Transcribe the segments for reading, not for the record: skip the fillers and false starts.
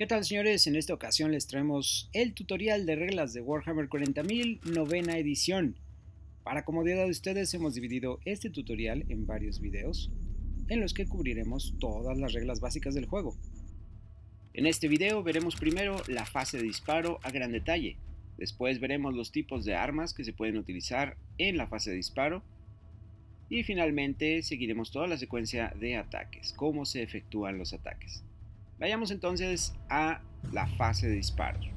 ¿Qué tal, señores? En esta ocasión les traemos el tutorial de reglas de Warhammer 40.000 novena edición. Para comodidad de ustedes hemos dividido este tutorial en varios videos en los que cubriremos todas las reglas básicas del juego. En este video veremos primero la fase de disparo a gran detalle, después veremos los tipos de armas que se pueden utilizar en la fase de disparo y finalmente seguiremos toda la secuencia de ataques, cómo se efectúan los ataques. Vayamos entonces a la fase de disparos.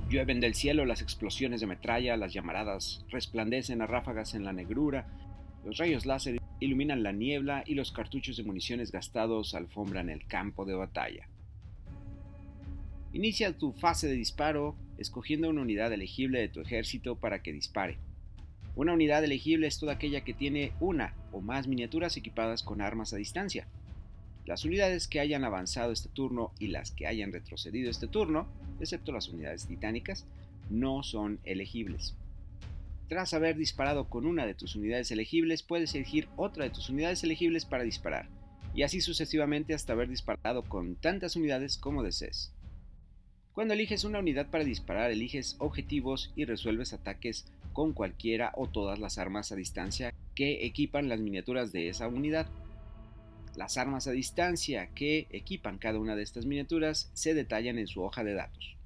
Llueven del cielo las explosiones de metralla, las llamaradas resplandecen a ráfagas en la negrura, los rayos láser iluminan la niebla y los cartuchos de municiones gastados alfombran el campo de batalla. Inicia tu fase de disparo escogiendo una unidad elegible de tu ejército para que dispare. Una unidad elegible es toda aquella que tiene una o más miniaturas equipadas con armas a distancia. Las unidades que hayan avanzado este turno y las que hayan retrocedido este turno, excepto las unidades titánicas, no son elegibles. Tras haber disparado con una de tus unidades elegibles, puedes elegir otra de tus unidades elegibles para disparar, y así sucesivamente hasta haber disparado con tantas unidades como desees. Cuando eliges una unidad para disparar, eliges objetivos y resuelves ataques con cualquiera o todas las armas a distancia que equipan las miniaturas de esa unidad. Las armas a distancia que equipan cada una de estas miniaturas se detallan en su hoja de datos.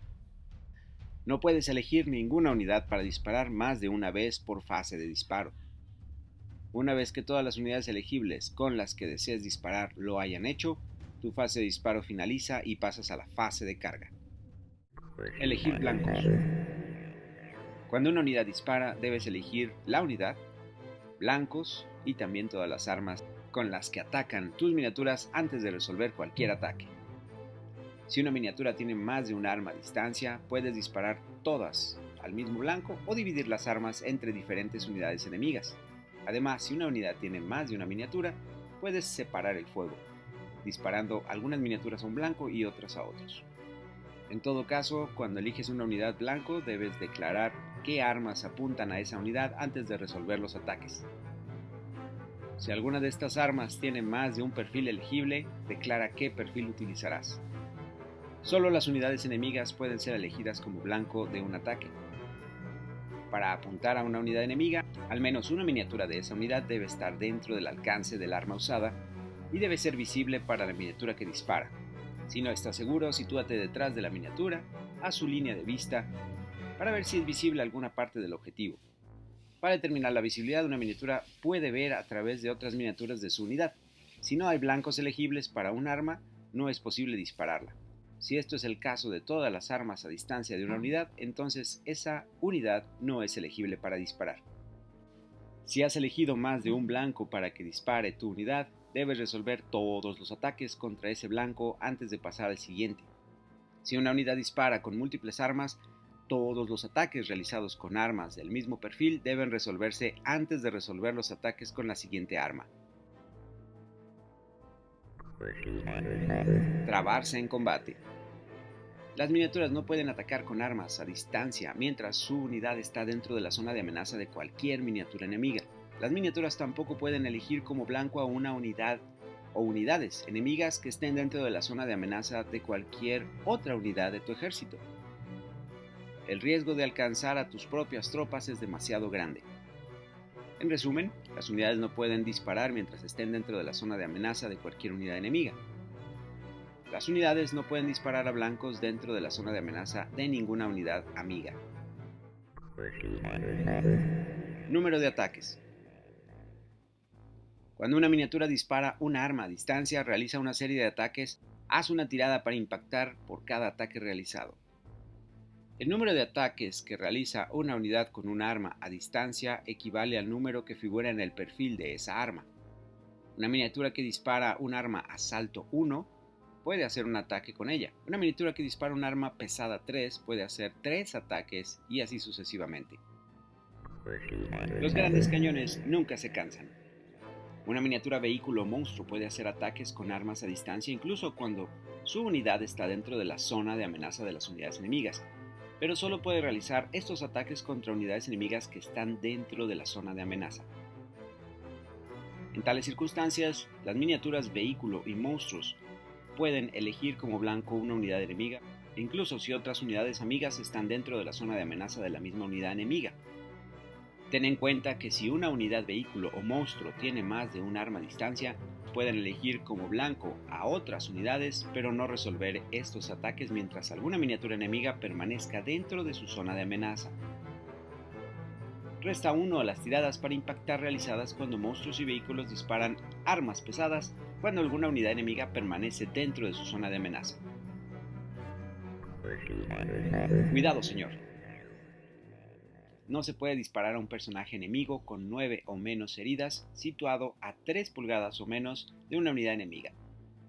No puedes elegir ninguna unidad para disparar más de una vez por fase de disparo. Una vez que todas las unidades elegibles con las que desees disparar lo hayan hecho, tu fase de disparo finaliza y pasas a la fase de carga. Elegir blancos. Cuando una unidad dispara, debes elegir la unidad, blancos y también todas las armas con las que atacan tus miniaturas antes de resolver cualquier ataque. Si una miniatura tiene más de un arma a distancia, puedes disparar todas al mismo blanco o dividir las armas entre diferentes unidades enemigas. Además, si una unidad tiene más de una miniatura, puedes separar el fuego, disparando algunas miniaturas a un blanco y otras a otros. En todo caso, cuando eliges una unidad blanco, debes declarar qué armas apuntan a esa unidad antes de resolver los ataques. Si alguna de estas armas tiene más de un perfil elegible, declara qué perfil utilizarás. Solo las unidades enemigas pueden ser elegidas como blanco de un ataque. Para apuntar a una unidad enemiga, al menos una miniatura de esa unidad debe estar dentro del alcance del arma usada y debe ser visible para la miniatura que dispara. Si no estás seguro, sitúate detrás de la miniatura, a su línea de vista, para ver si es visible alguna parte del objetivo. Para determinar la visibilidad de una miniatura puede ver a través de otras miniaturas de su unidad. Si no hay blancos elegibles para un arma, no es posible dispararla. Si esto es el caso de todas las armas a distancia de una unidad, entonces esa unidad no es elegible para disparar. Si has elegido más de un blanco para que dispare tu unidad, debes resolver todos los ataques contra ese blanco antes de pasar al siguiente. Si una unidad dispara con múltiples armas, todos los ataques realizados con armas del mismo perfil deben resolverse antes de resolver los ataques con la siguiente arma. Trabarse en combate. Las miniaturas no pueden atacar con armas a distancia mientras su unidad está dentro de la zona de amenaza de cualquier miniatura enemiga. Las miniaturas tampoco pueden elegir como blanco a una unidad o unidades enemigas que estén dentro de la zona de amenaza de cualquier otra unidad de tu ejército. El riesgo de alcanzar a tus propias tropas es demasiado grande. En resumen, las unidades no pueden disparar mientras estén dentro de la zona de amenaza de cualquier unidad enemiga. Las unidades no pueden disparar a blancos dentro de la zona de amenaza de ninguna unidad amiga. Número de ataques. Cuando una miniatura dispara una arma a distancia, realiza una serie de ataques. Haz una tirada para impactar por cada ataque realizado. El número de ataques que realiza una unidad con un arma a distancia equivale al número que figura en el perfil de esa arma. Una miniatura que dispara un arma asalto 1 puede hacer un ataque con ella. Una miniatura que dispara un arma pesada 3 puede hacer 3 ataques y así sucesivamente. Los grandes cañones nunca se cansan. Una miniatura vehículo monstruo puede hacer ataques con armas a distancia incluso cuando su unidad está dentro de la zona de amenaza de las unidades enemigas, pero solo puede realizar estos ataques contra unidades enemigas que están dentro de la zona de amenaza. En tales circunstancias, las miniaturas vehículo y monstruos pueden elegir como blanco una unidad enemiga, incluso si otras unidades amigas están dentro de la zona de amenaza de la misma unidad enemiga. Ten en cuenta que si una unidad vehículo o monstruo tiene más de un arma a distancia, pueden elegir como blanco a otras unidades, pero no resolver estos ataques mientras alguna miniatura enemiga permanezca dentro de su zona de amenaza. Resta 1 a las tiradas para impactar realizadas cuando monstruos y vehículos disparan armas pesadas cuando alguna unidad enemiga permanece dentro de su zona de amenaza. Cuidado, señor. No se puede disparar a un personaje enemigo con 9 o menos heridas situado a 3 pulgadas o menos de una unidad enemiga,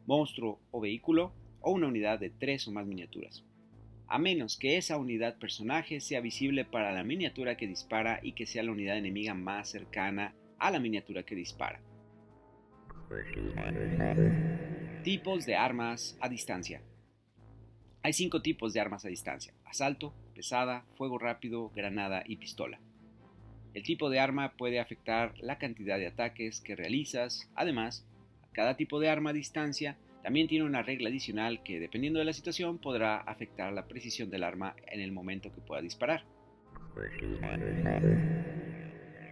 monstruo o vehículo, o una unidad de 3 o más miniaturas, a menos que esa unidad personaje sea visible para la miniatura que dispara y que sea la unidad enemiga más cercana a la miniatura que dispara. Tipos de armas a distancia. Hay 5 tipos de armas a distancia: asalto, pesada, fuego rápido, granada y pistola. El tipo de arma puede afectar la cantidad de ataques que realizas. Además, cada tipo de arma a distancia también tiene una regla adicional que, dependiendo de la situación, podrá afectar la precisión del arma en el momento que pueda disparar.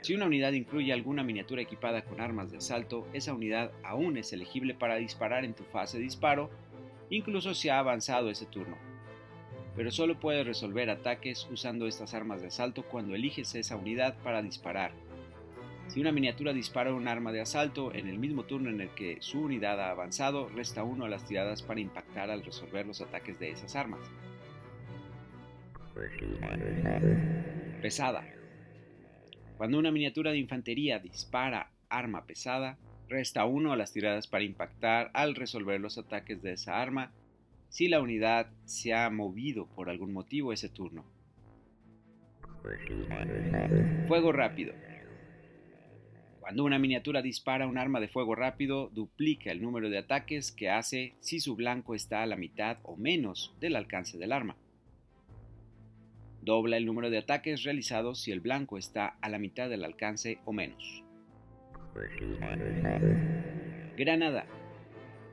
Si una unidad incluye alguna miniatura equipada con armas de asalto, esa unidad aún es elegible para disparar en tu fase de disparo, incluso si ha avanzado ese turno. Pero solo puedes resolver ataques usando estas armas de asalto cuando eliges esa unidad para disparar. Si una miniatura dispara un arma de asalto en el mismo turno en el que su unidad ha avanzado, resta 1 a las tiradas para impactar al resolver los ataques de esas armas. Pesada. Cuando una miniatura de infantería dispara arma pesada, resta 1 a las tiradas para impactar al resolver los ataques de esa arma si la unidad se ha movido por algún motivo ese turno. Fuego rápido. Cuando una miniatura dispara un arma de fuego rápido, duplica el número de ataques que hace si su blanco está a la mitad o menos del alcance del arma. Dobla el número de ataques realizados si el blanco está a la mitad del alcance o menos. Granada.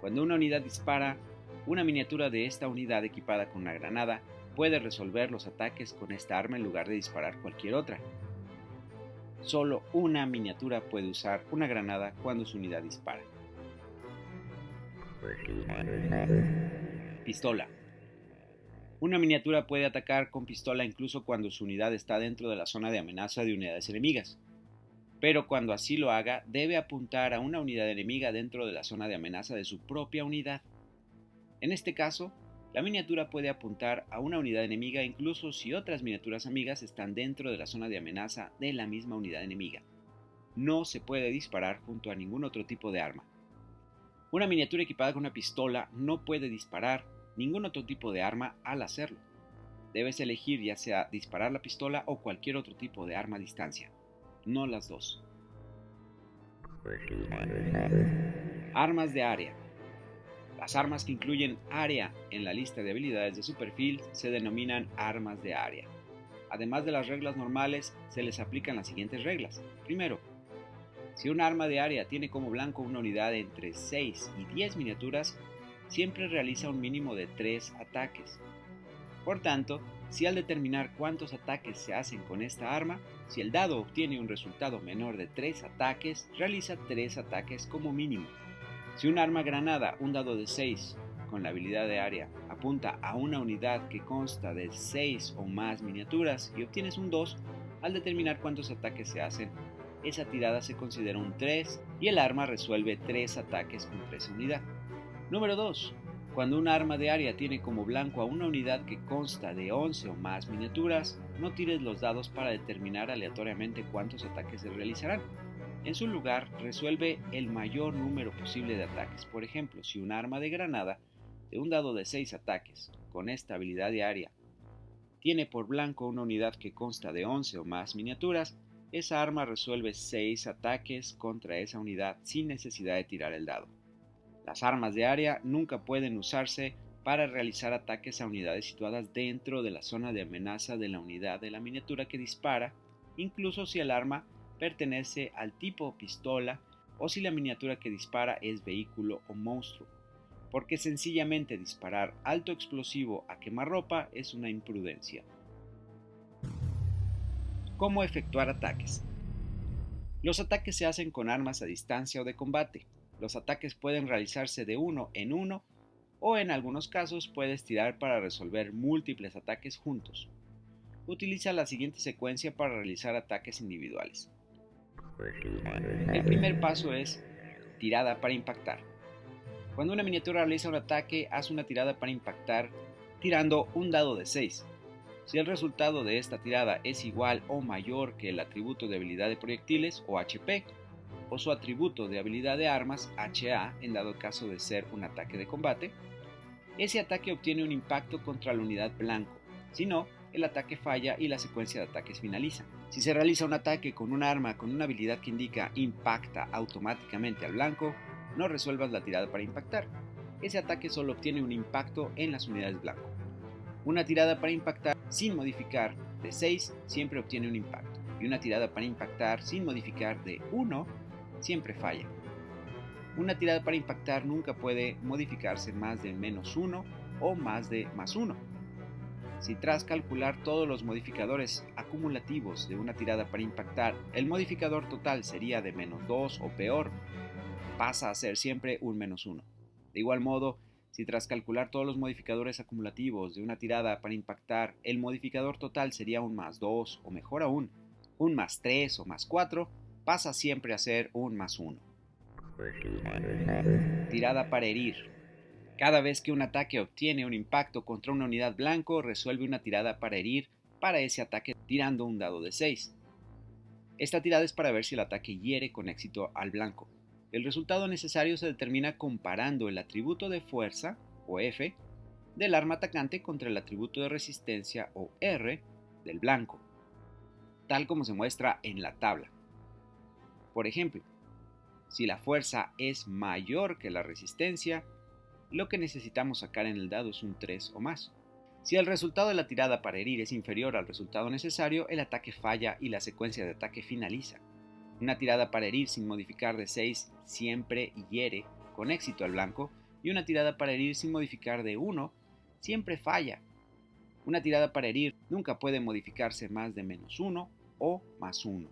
Cuando una unidad dispara, una miniatura de esta unidad equipada con una granada puede resolver los ataques con esta arma en lugar de disparar cualquier otra. Solo una miniatura puede usar una granada cuando su unidad dispara. Pistola. Una miniatura puede atacar con pistola incluso cuando su unidad está dentro de la zona de amenaza de unidades enemigas. Pero cuando así lo haga, debe apuntar a una unidad enemiga dentro de la zona de amenaza de su propia unidad. En este caso, la miniatura puede apuntar a una unidad enemiga incluso si otras miniaturas amigas están dentro de la zona de amenaza de la misma unidad enemiga. No se puede disparar junto a ningún otro tipo de arma. Una miniatura equipada con una pistola no puede disparar ningún otro tipo de arma al hacerlo. Debes elegir ya sea disparar la pistola o cualquier otro tipo de arma a distancia, no las dos. Armas de área. Las armas que incluyen área en la lista de habilidades de su perfil se denominan armas de área. Además de las reglas normales, se les aplican las siguientes reglas. Primero, si un arma de área tiene como blanco una unidad de entre 6 y 10 miniaturas, siempre realiza un mínimo de 3 ataques. Por tanto, si al determinar cuántos ataques se hacen con esta arma, si el dado obtiene un resultado menor de 3 ataques, realiza 3 ataques como mínimo. Si un arma granada, un dado de 6, con la habilidad de área, apunta a una unidad que consta de 6 o más miniaturas y obtienes un 2, al determinar cuántos ataques se hacen, esa tirada se considera un 3 y el arma resuelve 3 ataques contra esa unidad. Número 2. Cuando un arma de área tiene como blanco a una unidad que consta de 11 o más miniaturas, no tires los dados para determinar aleatoriamente cuántos ataques se realizarán. En su lugar, resuelve el mayor número posible de ataques. Por ejemplo, si un arma de granada de un dado de 6 ataques con esta habilidad de área tiene por blanco una unidad que consta de 11 o más miniaturas, esa arma resuelve 6 ataques contra esa unidad sin necesidad de tirar el dado. Las armas de área nunca pueden usarse para realizar ataques a unidades situadas dentro de la zona de amenaza de la unidad de la miniatura que dispara, incluso si el arma pertenece al tipo pistola o si la miniatura que dispara es vehículo o monstruo. porque sencillamente disparar alto explosivo a quemarropa es una imprudencia. ¿Cómo efectuar ataques? Los ataques se hacen con armas a distancia o de combate. Los ataques pueden realizarse de uno en uno o en algunos casos puedes tirar para resolver múltiples ataques juntos. Utiliza la siguiente secuencia para realizar ataques individuales. El primer paso es tirada para impactar. Cuando una miniatura realiza un ataque, haz una tirada para impactar tirando un dado de 6. Si el resultado de esta tirada es igual o mayor que el atributo de habilidad de proyectiles o HP, o su atributo de habilidad de armas HA en dado caso de ser un ataque de combate, ese ataque obtiene un impacto contra la unidad blanco. Si no, el ataque falla y la secuencia de ataques finaliza. Si se realiza un ataque con un arma con una habilidad que indica impacta automáticamente al blanco, no resuelvas la tirada para impactar. Ese ataque solo obtiene un impacto en las unidades blanco. Una tirada para impactar sin modificar de 6 siempre obtiene un impacto, y una tirada para impactar sin modificar de 1 siempre falla. Una tirada para impactar nunca puede modificarse más de -1 o más de +1. Si tras calcular todos los modificadores acumulativos de una tirada para impactar, el modificador total sería de -2 o peor, pasa a ser siempre un -1. De igual modo, si tras calcular todos los modificadores acumulativos de una tirada para impactar, el modificador total sería un +2 o mejor aún, un +3 o +4, pasa siempre a ser un +1. Tirada para herir. Cada vez que un ataque obtiene un impacto contra una unidad blanco, resuelve una tirada para herir para ese ataque tirando un dado de 6. Esta tirada es para ver si el ataque hiere con éxito al blanco. El resultado necesario se determina comparando el atributo de fuerza, o F, del arma atacante contra el atributo de resistencia, o R, del blanco, tal como se muestra en la tabla. Por ejemplo, si la fuerza es mayor que la resistencia, lo que necesitamos sacar en el dado es un 3 o más. Si el resultado de la tirada para herir es inferior al resultado necesario, el ataque falla y la secuencia de ataque finaliza. Una tirada para herir sin modificar de 6 siempre hiere con éxito al blanco, y una tirada para herir sin modificar de 1 siempre falla. Una tirada para herir nunca puede modificarse más de -1 o +1.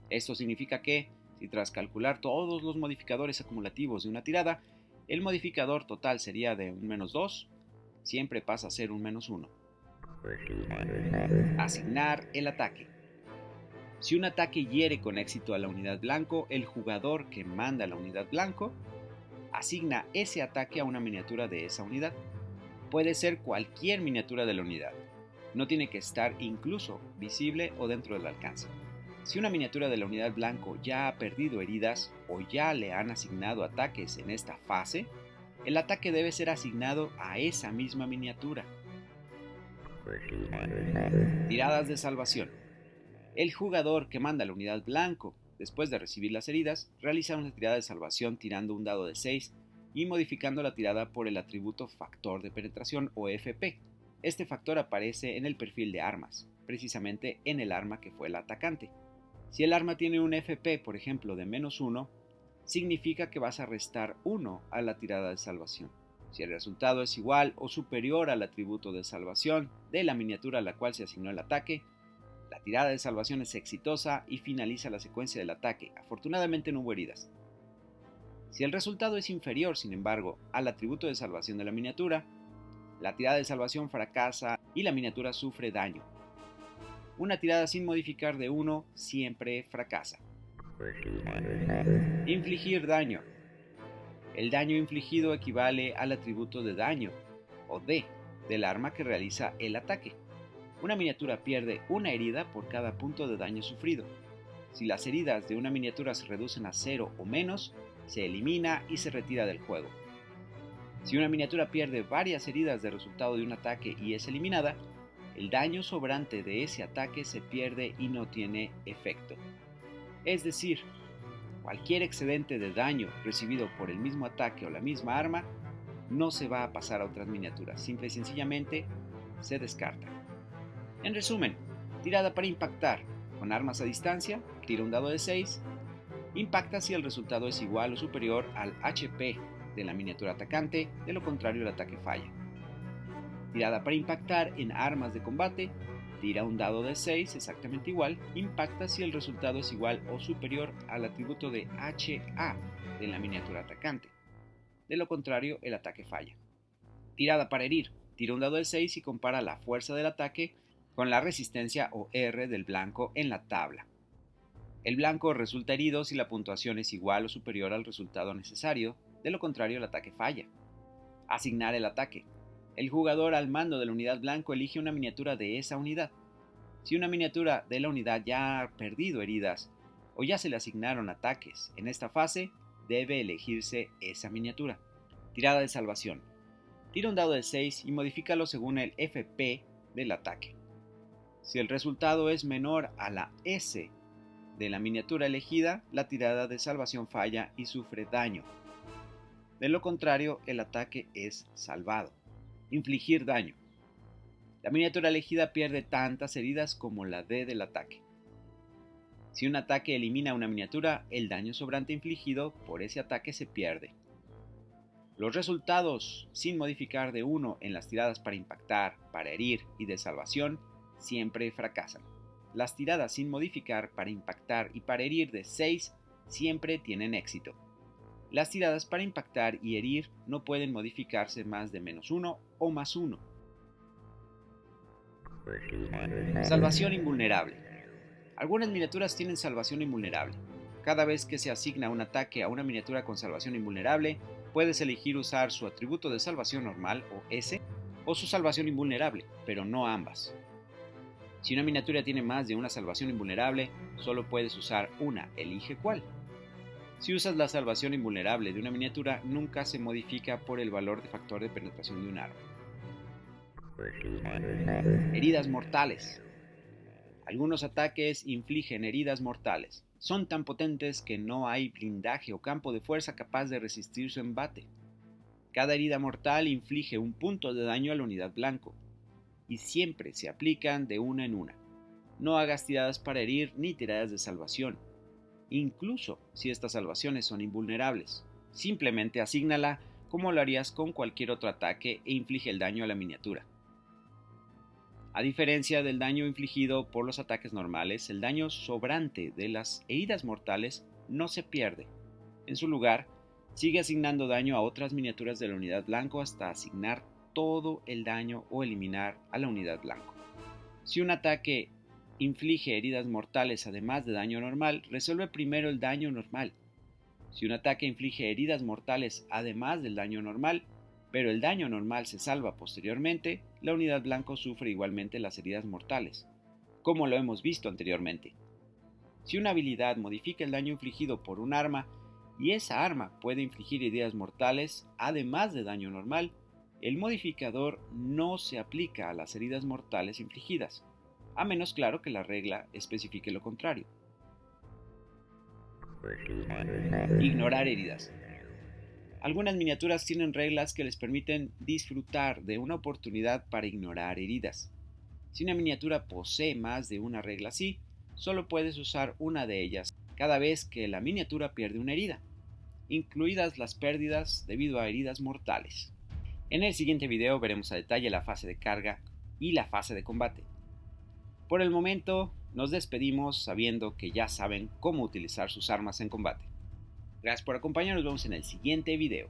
Esto significa que, si tras calcular todos los modificadores acumulativos de una tirada, el modificador total sería de un -2, siempre pasa a ser un -1. Asignar el ataque. Si un ataque hiere con éxito a la unidad blanco, el jugador que manda la unidad blanco asigna ese ataque a una miniatura de esa unidad. Puede ser cualquier miniatura de la unidad. No tiene que estar incluso visible o dentro del alcance. Si una miniatura de la unidad blanco ya ha perdido heridas o ya le han asignado ataques en esta fase, el ataque debe ser asignado a esa misma miniatura. Tiradas de salvación. El jugador que manda la unidad blanco, después de recibir las heridas, realiza una tirada de salvación tirando un dado de 6 y modificando la tirada por el atributo factor de penetración o FP. Este factor aparece en el perfil de armas, precisamente en el arma que fue el atacante. Si el arma tiene un FP, por ejemplo, de -1, significa que vas a restar 1 a la tirada de salvación. Si el resultado es igual o superior al atributo de salvación de la miniatura a la cual se asignó el ataque, la tirada de salvación es exitosa y finaliza la secuencia del ataque. Afortunadamente no hubo heridas. Si el resultado es inferior, sin embargo, al atributo de salvación de la miniatura, la tirada de salvación fracasa y la miniatura sufre daño. Una tirada sin modificar de 1 siempre fracasa. Infligir daño. El daño infligido equivale al atributo de daño, o D, del arma que realiza el ataque. Una miniatura pierde una herida por cada punto de daño sufrido. Si las heridas de una miniatura se reducen a 0 o menos, se elimina y se retira del juego. Si una miniatura pierde varias heridas de resultado de un ataque y es eliminada, el daño sobrante de ese ataque se pierde y no tiene efecto. Es decir, cualquier excedente de daño recibido por el mismo ataque o la misma arma no se va a pasar a otras miniaturas, simple y sencillamente se descarta. En resumen, tirada para impactar. Con armas a distancia, tira un dado de 6, impacta si el resultado es igual o superior al HP de la miniatura atacante, de lo contrario el ataque falla. Tirada para impactar en armas de combate, tira un dado de 6 exactamente igual, impacta si el resultado es igual o superior al atributo de HA de la miniatura atacante. De lo contrario, el ataque falla. Tirada para herir, tira un dado de 6 y compara la fuerza del ataque con la resistencia o R del blanco en la tabla. El blanco resulta herido si la puntuación es igual o superior al resultado necesario, de lo contrario el ataque falla. Asignar el ataque. El jugador al mando de la unidad blanco elige una miniatura de esa unidad. Si una miniatura de la unidad ya ha perdido heridas o ya se le asignaron ataques en esta fase, debe elegirse esa miniatura. Tirada de salvación. Tira un dado de 6 y modifícalo según el FP del ataque. Si el resultado es menor a la S de la miniatura elegida, la tirada de salvación falla y sufre daño. De lo contrario, el ataque es salvado. Infligir daño. La miniatura elegida pierde tantas heridas como la D del ataque. Si un ataque elimina una miniatura, el daño sobrante infligido por ese ataque se pierde. Los resultados sin modificar de 1 en las tiradas para impactar, para herir y de salvación siempre fracasan. Las tiradas sin modificar para impactar y para herir de 6 siempre tienen éxito. Las tiradas para impactar y herir no pueden modificarse más de -1 o +1. Salvación invulnerable. Algunas miniaturas tienen salvación invulnerable. Cada vez que se asigna un ataque a una miniatura con salvación invulnerable, puedes elegir usar su atributo de salvación normal o S o su salvación invulnerable, pero no ambas. Si una miniatura tiene más de una salvación invulnerable, solo puedes usar una, elige cuál. Si usas la salvación invulnerable de una miniatura, nunca se modifica por el valor de factor de penetración de un arma. Heridas mortales. Algunos ataques infligen heridas mortales. Son tan potentes que no hay blindaje o campo de fuerza capaz de resistir su embate. Cada herida mortal inflige un punto de daño a la unidad blanco, y siempre se aplican de una en una. No hagas tiradas para herir ni tiradas de salvación, incluso si estas salvaciones son invulnerables. Simplemente asígnala como lo harías con cualquier otro ataque e inflige el daño a la miniatura. A diferencia del daño infligido por los ataques normales, el daño sobrante de las heridas mortales no se pierde. En su lugar, sigue asignando daño a otras miniaturas de la unidad blanco hasta asignar todo el daño o eliminar a la unidad blanco. Si un ataque inflige heridas mortales además de daño normal, resuelve primero el daño normal. Si un ataque inflige heridas mortales además del daño normal, pero el daño normal se salva posteriormente, la unidad blanco sufre igualmente las heridas mortales, como lo hemos visto anteriormente. Si una habilidad modifica el daño infligido por un arma y esa arma puede infligir heridas mortales además de daño normal, el modificador no se aplica a las heridas mortales infligidas, a menos claro que la regla especifique lo contrario. Ignorar heridas. Algunas miniaturas tienen reglas que les permiten disfrutar de una oportunidad para ignorar heridas. Si una miniatura posee más de una regla así, solo puedes usar una de ellas cada vez que la miniatura pierde una herida, incluidas las pérdidas debido a heridas mortales. En el siguiente video veremos a detalle la fase de carga y la fase de combate. Por el momento, nos despedimos sabiendo que ya saben cómo utilizar sus armas en combate. Gracias por acompañarnos, nos vemos en el siguiente video.